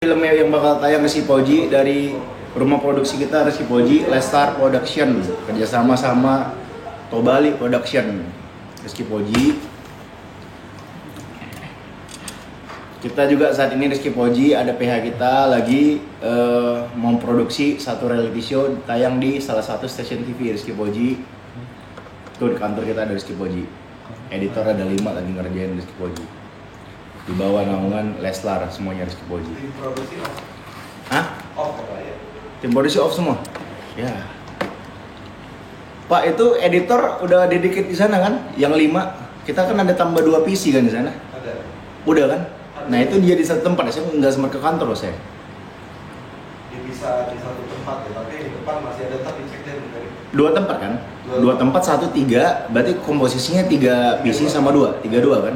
Film yang bakal tayang Rizky Poji dari rumah produksi kita, Rizky Poji, Lestar Production, kerjasama sama Tobali Production. Rizky Poji. Kita juga saat ini Rizky Poji ada PH kita lagi memproduksi satu reality show tayang di salah satu stasiun TV Rizky Poji. Tuh di kantor kita ada Rizky Poji. Editor ada 5 lagi ngerjain Rizky Poji. Di bawah naungan Leslar semuanya Rizky Poji. Tim produksi off? Hah? Off apa ya? Tim produksi off semua? Ya. Pak, itu editor udah dedicate di sana kan? Yang 5. Kita kan ada tambah 2 PC kan di sana? Ada. Udah kan? Nah itu dia di satu tempat, saya nggak sempat ke kantor loh saya. Dia bisa di satu tempat ya, tapi di depan masih ada tapi cek dari 2 tempat kan? 2 tempat, 1, 3, berarti komposisinya 3 PC sama 2, 3-2 kan?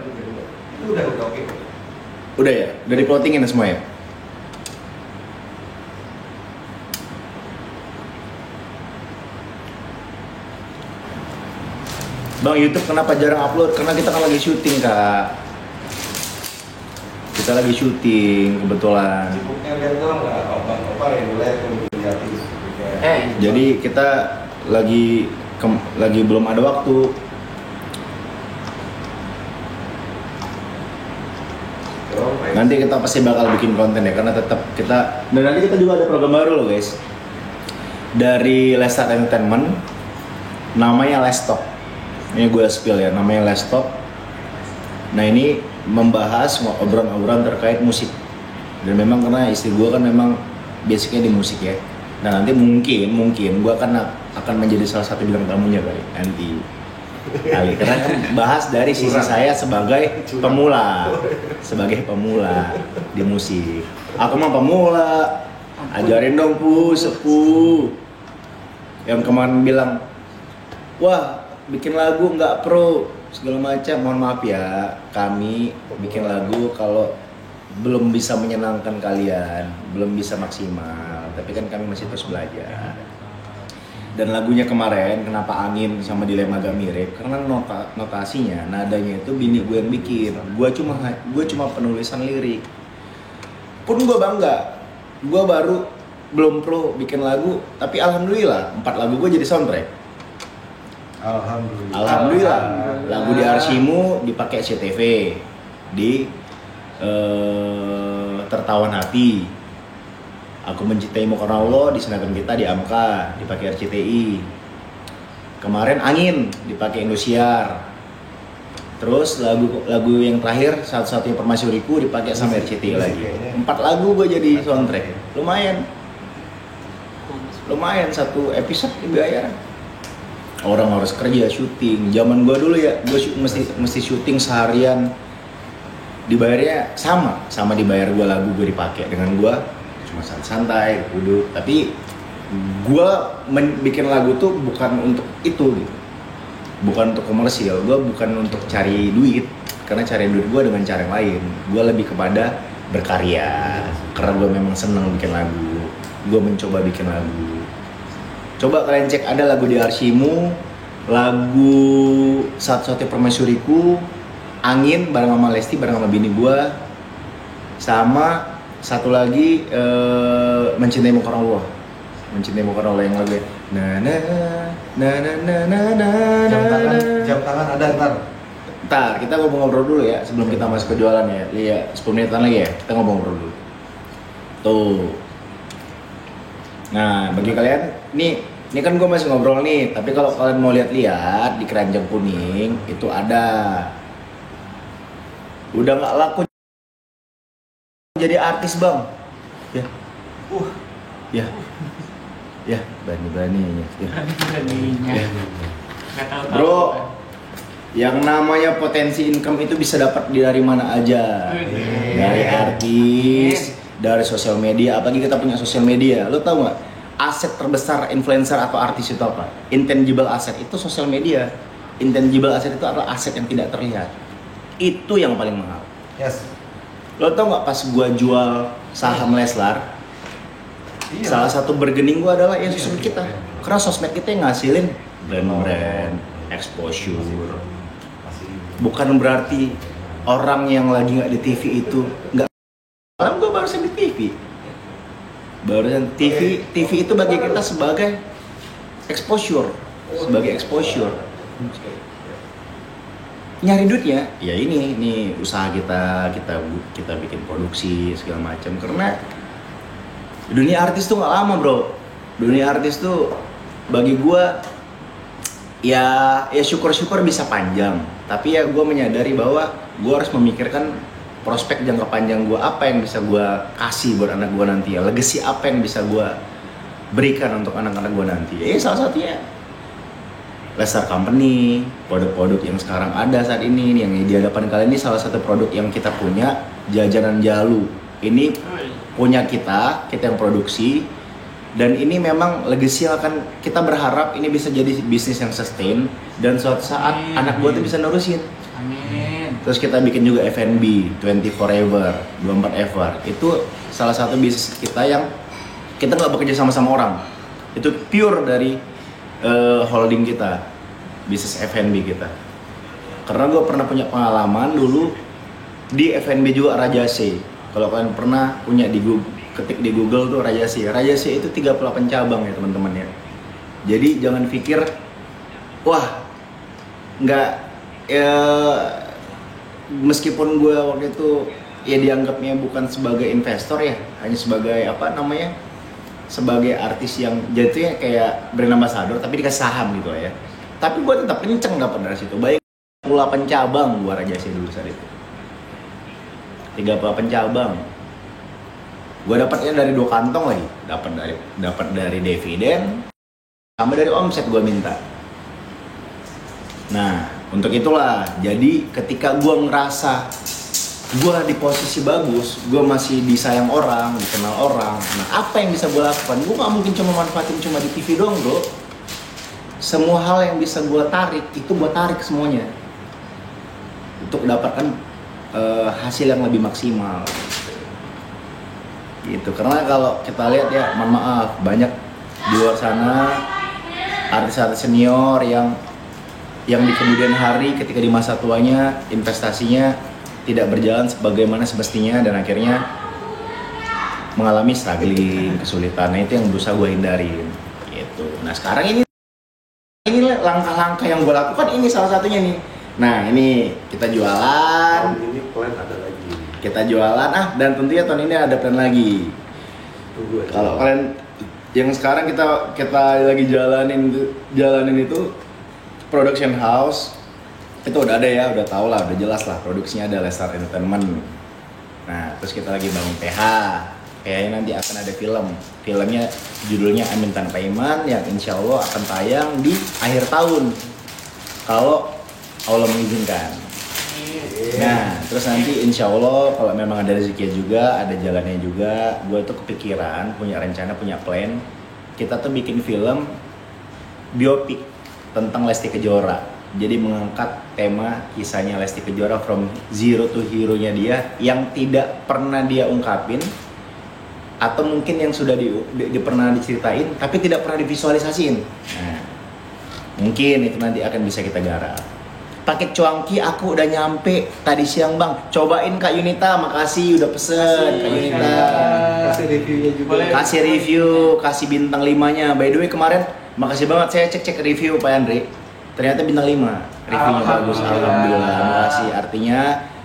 Itu udah oke. Udah ya? Udah di plottingin semua ya? Bang, YouTube kenapa jarang upload? Karena kita kan lagi syuting, Kak. Kita lagi syuting kebetulan. Sibuknya lihat doang nggak? Apa yang mulai artis. Jadi kita lagi belum ada waktu. Nanti kita pasti bakal bikin konten ya, karena tetap kita. Dan nanti kita juga ada program baru loh guys. Dari Lestar Entertainment, namanya Lestalk. Ini gue spill ya, namanya Lestalk. Nah ini membahas obrolan-obrolan terkait musik. Dan memang karena istri gue kan memang basicnya di musik ya. Nah nanti mungkin gue akan menjadi salah satu bintang tamunya kali nanti. Karena kan bahas dari sisi saya sebagai pemula di musik. Aku mah pemula, ajarin dong sepuh. Yang kemarin bilang, wah bikin lagu nggak pro segala macam, mohon maaf ya, kami bikin lagu kalau belum bisa menyenangkan kalian, belum bisa maksimal, tapi kan kami masih terus belajar. Dan lagunya kemarin, Kenapa Angin sama Dilema agak mirip, karena notasinya, nadanya itu bini gue yang bikin, gue cuma penulisan lirik. Pun gue bangga, gue baru belum pro bikin lagu, tapi alhamdulillah 4 lagu gue jadi soundtrack. Alhamdulillah. Lagu di Arsimu dipakai CTV, di Tertawan Hati, Aku Mencintaimu Karena Allah di Senandung Kita di Amka dipakai RCTI. Kemarin Angin dipakai Indosiar. Terus lagu yang terakhir Satu-Satunya Permaisuriku dipakai sama RCTI lagi. 4 lagu gue jadi soundtrack. Lumayan satu episode dibayar. Orang harus kerja syuting. Zaman gua dulu ya, gua mesti syuting seharian. Dibayarnya sama dibayar gua lagu gua dipakai dengan gua cuma santai, duduk. Tapi gua bikin lagu tuh bukan untuk itu gitu. Bukan untuk komersial, gua bukan untuk cari duit. Karena cari duit gua dengan cara yang lain. Gua lebih kepada berkarya. Karena gua memang senang bikin lagu. Gua mencoba bikin lagu. Coba kalian cek, ada lagu di Arsimu, lagu Satu-Satunya Permaisuriku, Angin bareng sama Lesti bareng sama bini gua, sama satu lagi Mencintaimu Karena Allah. Mencintaimu Karena Allah yang lagu Jam tangan ada ntar. Ntar kita ngobrol dulu ya sebelum kita masuk ke jualan ya. Lihat 10 menitan lagi ya, kita ngobrol dulu. Tuh. Nah, bagi kalian, ini kan gue masih ngobrol nih, tapi kalau kalian mau lihat-lihat di Keranjang Kuning itu ada. Udah nggak laku jadi artis bang? Ya, ya, berani-beraninya. Ya. Bro, yang namanya potensi income itu bisa dapat dari mana aja, dari artis. Dari sosial media, apalagi kita punya sosial media. Lo tau nggak aset terbesar influencer atau artis itu apa? Intangible asset itu sosial media. Intangible asset itu adalah aset yang tidak terlihat. Itu yang paling mahal. Yes. Lo tau nggak pas gua jual saham Leslar, salah satu bergening gua adalah ya sosmed kita. Karena sosmed kita yang ngasilin brand exposure. Bukan berarti orang yang lagi nggak di TV itu nggak. Malam gue barusan di TV, TV. Barusan TV itu bagi kita sebagai exposure, nyari duitnya ya ini usaha kita bikin produksi segala macam. Karena dunia artis tuh nggak lama bro. Dunia artis tuh bagi gua ya syukur-syukur bisa panjang, tapi ya gua menyadari bahwa gua harus memikirkan prospek jangka panjang gua, apa yang bisa gua kasih buat anak gua nanti ya, legacy apa yang bisa gua berikan untuk anak-anak gua nanti. Salah satunya Lestar Company, produk-produk yang sekarang ada saat ini yang di hadapan kalian ini salah satu produk yang kita punya, jajanan Jalu. Ini punya kita yang produksi, dan ini memang legacy yang akan kita berharap ini bisa jadi bisnis yang sustain dan suatu saat anak gua tuh bisa nerusin. Amin. Terus kita bikin juga F&B 24 Ever, 24 Ever. Itu salah satu bisnis kita yang kita nggak bekerja sama orang. Itu pure dari holding kita, bisnis F&B kita. Karena gue pernah punya pengalaman dulu di F&B juga Rajase. Kalau kalian pernah punya ketik di Google tuh Rajase. Rajase itu 38 cabang ya teman-teman ya. Jadi jangan pikir wah nggak ya, meskipun gue waktu itu ya dianggapnya bukan sebagai investor ya, hanya sebagai sebagai artis yang jatuhnya kayak brand ambassador tapi dikasih saham gitu ya. Tapi gue tetap kenceng dapat dari situ. Baik 38 cabang gue Rajase dulu saat itu. 38 cabang. Gue dapatnya dari 2 kantong lagi. Dapat dari dividen sama dari omset gue minta. Nah, untuk itulah jadi ketika gue ngerasa gue di posisi bagus, gue masih disayang orang, dikenal orang. Nah, apa yang bisa gue lakukan? Gue gak mungkin cuma manfaatin cuma di TV dong bro. Semua hal yang bisa gue tarik, itu gue tarik semuanya untuk dapatkan hasil yang lebih maksimal gitu. Karena kalau kita lihat ya, mohon maaf, banyak di luar sana artis-artis senior yang di kemudian hari ketika di masa tuanya investasinya tidak berjalan sebagaimana semestinya dan akhirnya mengalami struggling, kesulitan. Nah, itu yang berusaha gue hindarin gitu. Nah, sekarang ini langkah-langkah yang gue lakukan ini salah satunya nih. Nah, ini kita jualan. Tahun ini plan ada lagi. Kita jualan dan tentunya tahun ini ada plan lagi. Tunggu aja. Kalau kalian yang sekarang kita lagi jalanin itu production house. Itu udah ada ya, udah tau lah, udah jelas lah produksinya ada Lestar Entertainment. Nah, terus kita lagi bangun PH. PH-nya nanti akan ada filmnya judulnya Amin Tanpa Iman yang insya Allah akan tayang di akhir tahun kalau Allah mengizinkan. Nah, terus nanti insya Allah kalau memang ada rezeki juga, ada jalannya juga, gue tuh kepikiran, punya rencana, punya plan, kita tuh bikin film biopik tentang Lesti Kejora. Jadi mengangkat tema kisahnya Lesti Kejora from zero to hero-nya dia yang tidak pernah dia ungkapin atau mungkin yang sudah pernah diceritain tapi tidak pernah divisualisasiin. Nah, mungkin itu nanti akan bisa kita garap. Paket cuangki aku udah nyampe tadi siang bang, cobain Kak Yunita, makasih udah pesen Kak Yunita. Kasih reviewnya juga. Kasih review, kasih bintang 5-nya. By the way kemarin makasih banget saya cek review Pak Andre. Ternyata bintang 5, reviewnya bagus, alhamdulillah. Makasih, artinya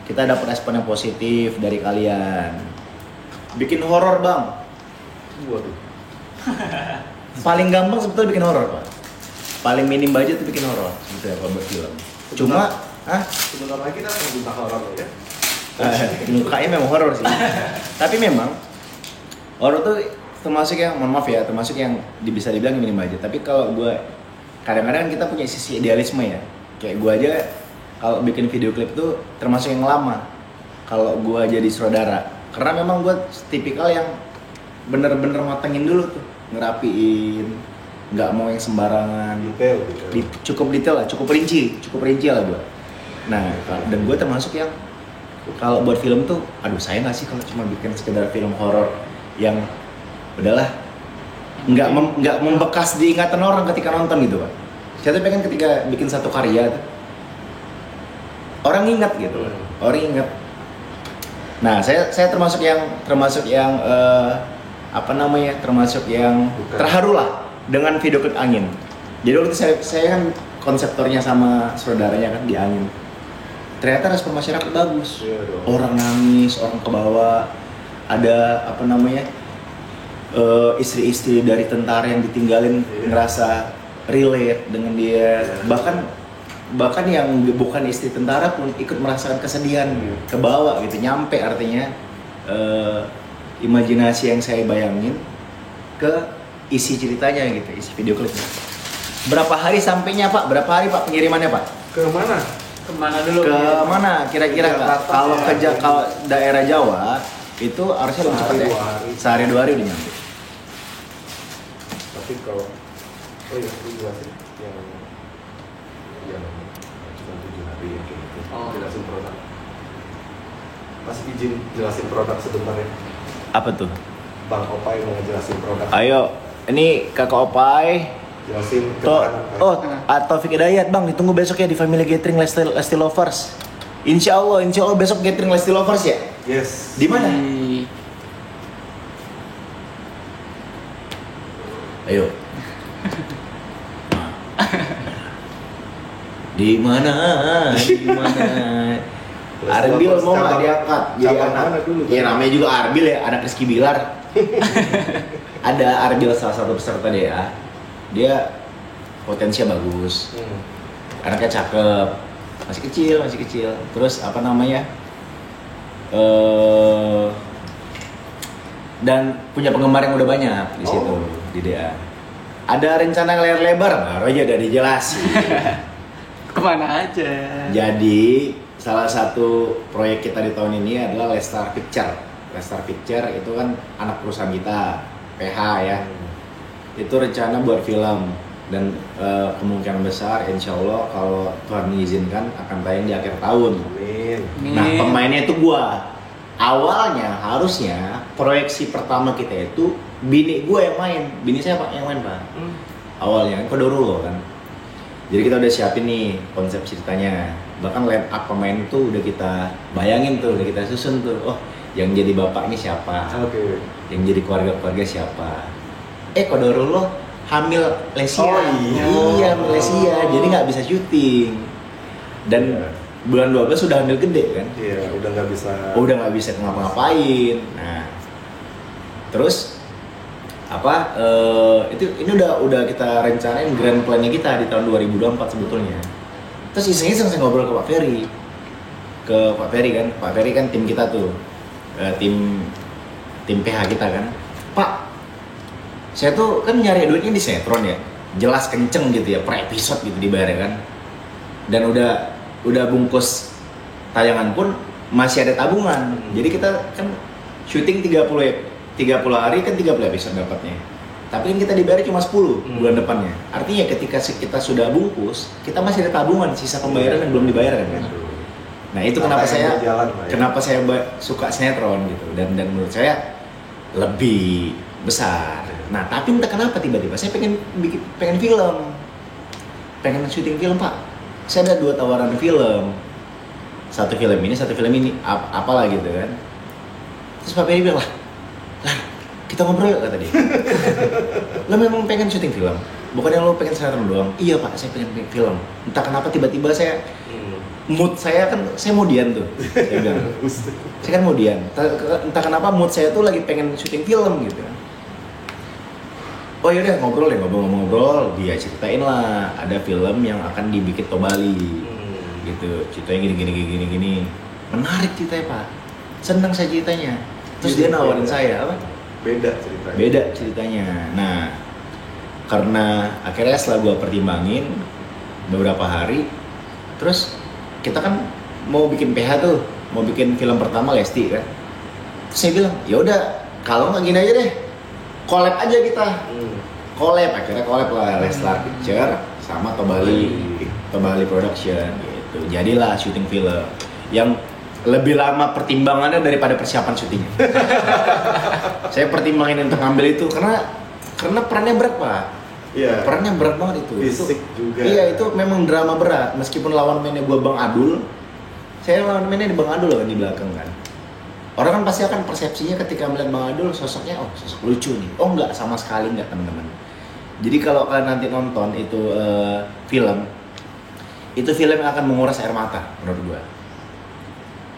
kita dapat respon yang positif dari kalian. Bikin horor bang. Waduh. Paling gampang sebetulnya bikin horor pak. Paling minim budget itu bikin horor sebetulnya kalau buat film. Cuma, sebentar lagi kita akan bintang horor ya. mukanya memang horor sih. Tapi memang horor tuh termasuk yang, mohon maaf ya, termasuk yang bisa dibilang minim budget. Tapi kalau gue kadang-kadang kita punya sisi idealisme ya. Kayak gue aja kalau bikin video klip tuh termasuk yang lama. Kalau gue jadi sutradara, karena memang gue tipikal yang bener-bener matengin dulu tuh, ngerapiin, nggak mau yang sembarangan. Detail. Cukup detail lah, cukup rinci lah gue. Nah, dan gue termasuk yang kalau buat film tuh, aduh saya nggak sih kalau cuma bikin sekedar film horor yang udahlah nggak membekas di ingatan orang ketika nonton gitu pak. Saya tuh pengen ketika bikin satu karya orang ingat gitu, orang ingat Nah, saya termasuk yang apa namanya? Termasuk yang Bukan. terharu lah dengan video klip Angin. Jadi waktu itu saya kan konseptornya sama saudaranya kan di Angin. Ternyata respon masyarakat bagus. Iya dong. Orang nangis, orang kebawa. Ada apa namanya? Istri-istri dari tentara yang ditinggalin Iya. ngerasa relate dengan dia. Iya. Bahkan yang bukan istri tentara pun ikut merasakan kesedihan gitu, kebawa gitu, nyampe artinya imajinasi yang saya bayangin ke isi ceritanya gitu, isi video klipnya. Berapa hari sampainya Pak? Berapa hari Pak pengirimannya Pak? Ke mana? Kemana dulu? Ke mana kira-kira Kak? Jakarta Kalau ya. kalau daerah Jawa itu harusnya lebih cepat Sehari, ya. 2 hari. Sehari 2 hari udah nyampe. Tapi kalau iya itu jelasin yang cuma 7 hari ya kayak gitu. Oh. Jelasin produk. Masih izin jelasin produk sebentar ya. Apa tuh? Bang Opai mau ngejelasin produk. Ayo, ini Kakak Opai. Jelasin Tuh, ketahanan. Taufik Hidayat Bang, ditunggu besok ya di Family Gathering Lesti Lovers. Insya Allah besok Gathering Lesti Lovers ya? Yes. Di mana? Ayo. Di mana? Di mana? Arbil mau nggak diangkat? Jadi cabang anak. mana dulu? Ya namanya juga Arbil ya, anak Rizky Bilar. Ada Arbil salah satu peserta DA. Dia potensinya bagus. Anaknya cakep, masih kecil. Terus apa namanya? Dan punya penggemar yang udah banyak di situ Oh. di DA. Ada rencana layar lebar, baru aja udah dijelasin. Kemana aja? Jadi salah satu proyek kita di tahun ini adalah Lestar Picture. Lestar Picture itu kan anak perusahaan kita, PH ya. Itu rencana buat film dan kemungkinan besar insya Allah kalau Tuhan mengizinkan akan tayang di akhir tahun. Amin. Nah pemainnya itu gua. Awalnya harusnya proyeksi pertama kita itu bini gua yang main. Bini saya Pak yang main Pak. Awalnya kan Kodoro kan. Jadi kita udah siapin nih konsep ceritanya. Bahkan line up pemain tuh udah kita bayangin tuh, udah kita susun tuh. Oh yang jadi bapak ini siapa? Oke. Yang jadi keluarga siapa? Kodoro lo hamil Lesia. Oh, iya. Hamil Lesia, jadi nggak bisa syuting. Dan Iya. bulan 12 sudah hamil gede kan? Iya, udah nggak bisa. Udah nggak bisa ngapa-ngapain. Nah, terus apa? Ini udah kita rencanain grand plan-nya kita di tahun 2024 sebetulnya. Terus iseng-iseng saya ngobrol ke Pak Ferry, kan. Pak Ferry kan tim kita tuh, tim PH kita kan. Pak, saya tuh kan nyari duitnya di sinetron ya, jelas kenceng gitu ya, per episode gitu dibayar kan. Dan udah bungkus tayangan pun masih ada tabungan. Jadi kita kan syuting 30 hari kan 30 episode dapatnya. Tapi kan kita dibayar cuma 10 bulan depannya. Artinya ketika kita sudah bungkus, kita masih ada tabungan sisa pembayaran yang belum dibayar kan. Nah, itu kenapa saya suka sinetron gitu dan menurut saya lebih besar. Nah, tapi entah kenapa tiba-tiba saya pengen film. Pengen syuting film, Pak. Saya ada 2 tawaran film. Satu film ini, apalah gitu kan. Terus Pak Ferry bilang, lah, kita ngobrol kata dia. Lo memang pengen syuting film? Bukannya lo pengen sinetron doang? Iya Pak, saya pengen film. Entah kenapa tiba-tiba mood saya kan, saya mau Dian tuh. Saya bilang, saya kan mau Dian. Entah kenapa mood saya tuh lagi pengen syuting film gitu. Oh yaudah ngobrol. Dia ceritain lah, ada film yang akan dibikin Tobali. Gitu, ceritanya gini. Menarik ceritanya Pak. Senang saya ceritanya. Terus dia nawarin saya apa? Beda ceritanya. Nah, karena akhirnya setelah gua pertimbangin beberapa hari, terus kita kan mau bikin PH tuh, mau bikin film pertama Lesti kan. Terus saya bilang, ya udah, kalau nggak gini aja deh, collab aja kita. Akhirnya collab lah Leslar Picture sama Tobali Production gitu. Jadilah syuting film yang lebih lama pertimbangannya daripada persiapan syutingnya. Saya pertimbangin untuk ngambil itu karena perannya berat Pak. Iya. Perannya berat banget itu. Fisik juga. Iya, itu memang drama berat. Meskipun lawan mainnya gua Bang Adul, saya lawan mainnya di Bang Adul kan di belakang kan. Orang kan pasti akan persepsinya ketika melihat Bang Adul sosoknya, oh sosok lucu nih. Oh enggak, sama sekali enggak teman-teman. Jadi kalau kalian nanti nonton itu film yang akan menguras air mata menurut gua.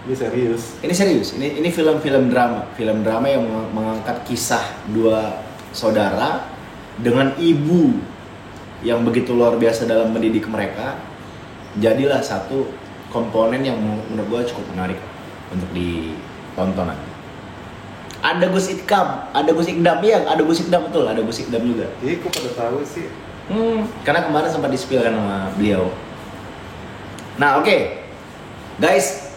Ini serius. Ini serius. Ini film drama yang mengangkat kisah dua saudara dengan ibu yang begitu luar biasa dalam mendidik mereka. Jadilah satu komponen yang menurut gua cukup menarik untuk ditonton. Ada Gus Ikam, ada Gus Ikdam, ya, ada Gus Ikdam betul, ada Gus Ikdam juga. Jadi kok pada tahu sih. Karena kemarin sempat di-spill kan sama beliau. Nah, oke. Guys,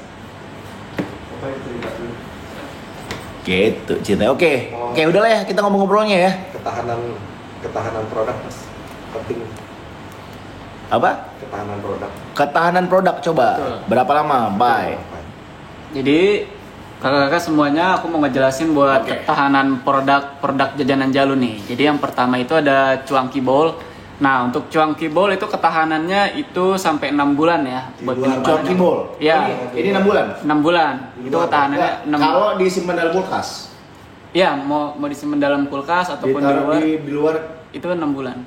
Apa yang cerita dulu? gitu cerita. Oke, Oh. udahlah ya, kita ngobrol-ngobrolnya ya. Ketahanan produk Mas. Penting Apa? ketahanan produk. Ketahanan produk coba. Betul. Berapa lama? Bye. Jadi kakak-kakak semuanya aku mau ngejelasin buat Oke. ketahanan produk jajanan Jalu nih. Jadi yang pertama itu ada Cuanki Bowl. Nah, untuk Cuanki Bowl itu ketahanannya itu sampai 6 bulan ya buat Cuanki Cuanki penyimpanan. Bowl. Iya. Ini 6 bulan. 6 bulan. Itu ketahanannya 6 bulan. Kalau disimpan dalam kulkas, Iya, mau disimpan dalam kulkas ataupun di ditaruh luar di luar. itu 6 bulan.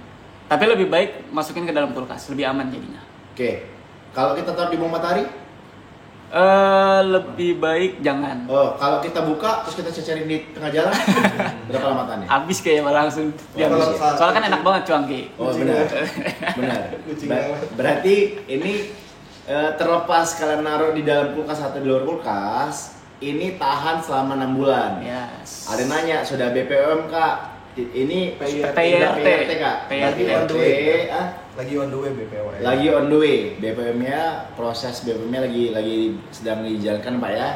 Tapi lebih baik masukin ke dalam kulkas, lebih aman jadinya. Oke. Kalau kita taruh di bawah matahari, Lebih baik jangan. oh, kalau kita buka terus kita cecerin di tengah jalan, berapa lama matannya? Habis kayaknya malah langsung habis dihabis. ya? Soalnya kan enak banget cuanki. Oh, Kucing benar. ya. Benar. Kucing Ber- lewat. berarti ini terlepas kalian naruh di dalam kulkas atau di luar kulkas, ini tahan selama 6 bulan. Yes. Ada nanya, sudah BPOM Kak? Ini PYRT. PYRT Kak? Berarti PYRT. on the way, Lagi on the way BPOM. lagi on the way. BPOM-nya, proses BPOM-nya lagi sedang dijalankan Pak ya.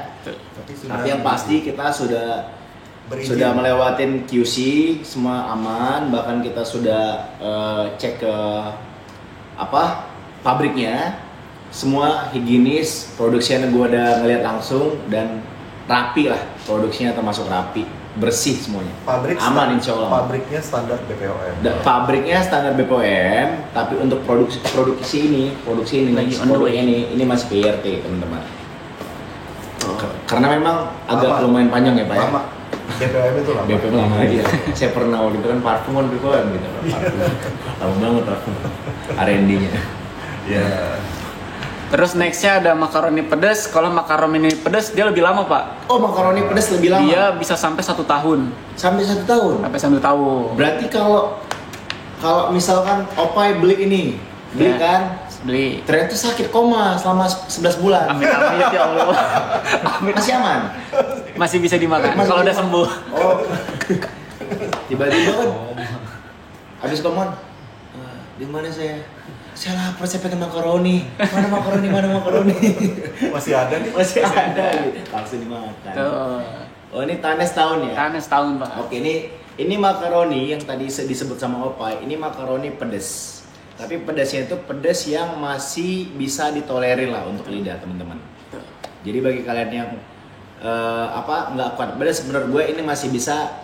Tapi yang pasti kita sudah berizin. sudah melewatin QC, semua aman, bahkan kita sudah cek ke pabriknya, semua higienis, produksinya gue udah ngeliat langsung dan rapi lah, produksinya termasuk rapi, bersih semuanya, Pabrik aman insya Allah. Pabriknya standar BPOM. Pabriknya standar BPOM, tapi untuk produksi ini Lagi on the produk way. ini masih PYRT teman-teman. Oh. Karena memang agak Lama. lumayan panjang ya Pak ya. Lama. BPOM itu lama. BPOM lama lagi ya. Saya pernah waktu itu kan parfum kan BPOM gitu. Parfum. Lama banget parfum. R&D-nya. Ya. Terus nextnya ada makaroni pedas. Kalau makaroni pedas dia lebih lama pak. Oh, makaroni pedas lebih lama. Dia bisa sampai 1 tahun. Sampai 1 tahun. Sampai 1 tahun. Berarti kalau misalkan Opai beli ini, beli Ya. kan, Beli. ternyata sakit koma selama 11 bulan. Amit amit ya Allah. Amit. Masih aman. Masih bisa dimakan Masih kalau udah bisa. sembuh. Oh. Tiba-tiba kan habis komon. Di mana saya? Saya lapar, saya pengen makaroni. Mana makaroni? Masih ada nih. Masih ada gitu. Langsung dimakan. Tuh. Oh, ini tanes tahun ya? Karena setahun pak. Oke, ini makaroni yang tadi disebut sama Opai. Ini makaroni pedas. Tapi pedasnya itu pedas yang masih bisa ditolerir lah untuk lidah teman-teman. Jadi bagi kalian yang nggak kuat pedas, menurut gue ini masih bisa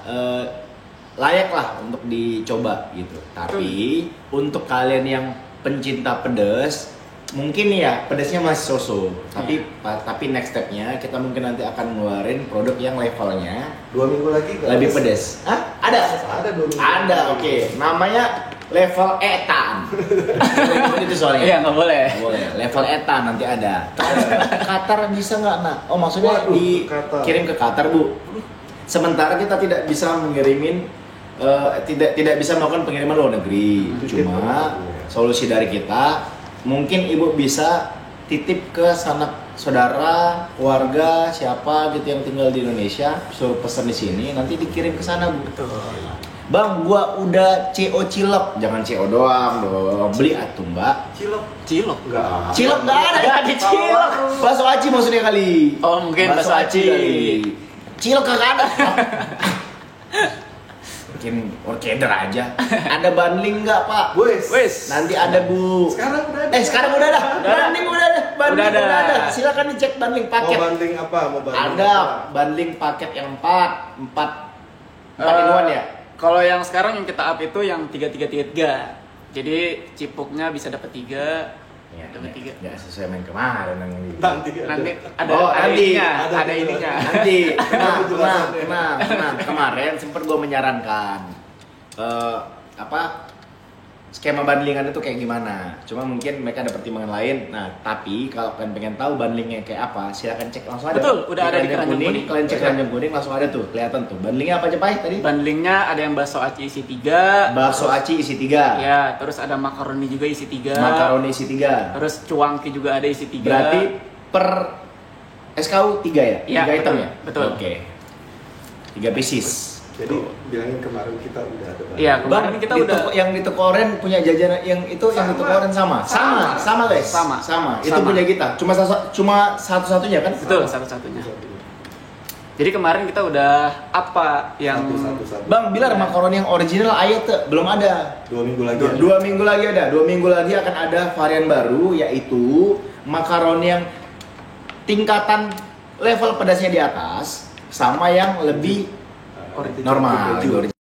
layak lah untuk dicoba gitu. Tapi untuk kalian yang pencinta pedas, mungkin ya pedasnya masih so-so. Tapi next stepnya kita mungkin nanti akan ngeluarin produk yang levelnya 2 minggu lagi nggak lebih habis? pedas. Hah? Ada? Ada 2 minggu. Ada, oke. Namanya level etan. Itu soalnya. Iya nggak boleh. Nggak boleh. Level etan nanti ada. Qatar bisa nggak, Nak? Oh, maksudnya Waduh, dikirim Qatar. ke Qatar, Bu. Sementara kita tidak bisa mengirimin tidak bisa melakukan pengiriman luar negeri. Titip Cuma luar negeri. solusi dari kita, mungkin Ibu bisa titip ke sanak saudara, keluarga, siapa gitu yang tinggal di Indonesia, suruh pesen di sini, nanti dikirim ke sana, Bu. Betul. Bang, gua udah CO cilok, jangan CO doang dong. Beli atuh, Mbak. Cilok. Enggak. Cilok nggak ada, nggak ada cilok. Bakso aci maksudnya kali. Oh mungkin bakso aci. kali. Cilok kagak ada. Mungkin orkeder aja. Ada bundling nggak, Pak? Wes. Nanti ada, Bu. Sekarang udah ada. Sekarang udah ada. Bundling udah ada. Bundling Udah udah ada. ada. Silakan dicek bundling Mau paket. banding apa? Mau banding Ada apa? bundling paket yang 4 in one ya. Kalau yang sekarang yang kita up itu yang 333. Jadi cipuknya bisa dapat 3, Ya, Dapat 3. nggak sesuai main kemarin yang di. Nanti Nanti ada Oh, ada nanti. ininya, Ada ada ininya. Nanti, tenang, Penjelasannya. tenang. Kemarin sempat gue menyarankan apa skema bundlingan itu kayak gimana. Cuma mungkin mereka ada pertimbangan lain. Nah, tapi kalau kalian pengen tahu bundlingnya kayak apa, silakan cek langsung ada. Betul, udah ada di Keranjang Kuning. Kalian cek Keranjang Kuning langsung ada tuh, kelihatan tuh. Bundlingnya apa aja, Pai, tadi? Bundlingnya ada yang bakso aci isi 3. Bakso aci isi 3. Ya, terus ada makaroni juga isi 3. Makaroni isi 3. Terus cuangki juga ada isi 3. Berarti per SKU 3 ya? Iya, 3 item betul, ya? betul. Oke. 3 pieces. Jadi bilangin kemarin kita udah ada. Iya, Bang, kemarin kita di udah toko, yang di toko oren punya jajanan yang itu yang di toko oren sama guys. Sama. Itu Sama. punya kita. Cuma satu-satunya kan? betul satu-satunya. Jadi kemarin kita udah apa yang Satu. Bang, Bilar makaroni yang original ayat tuh belum ada. 2 minggu lagi. 2 minggu lagi ada. 2 minggu lagi akan ada varian baru yaitu makaroni yang tingkatan level pedasnya di atas sama yang lebih original. normal. Keju.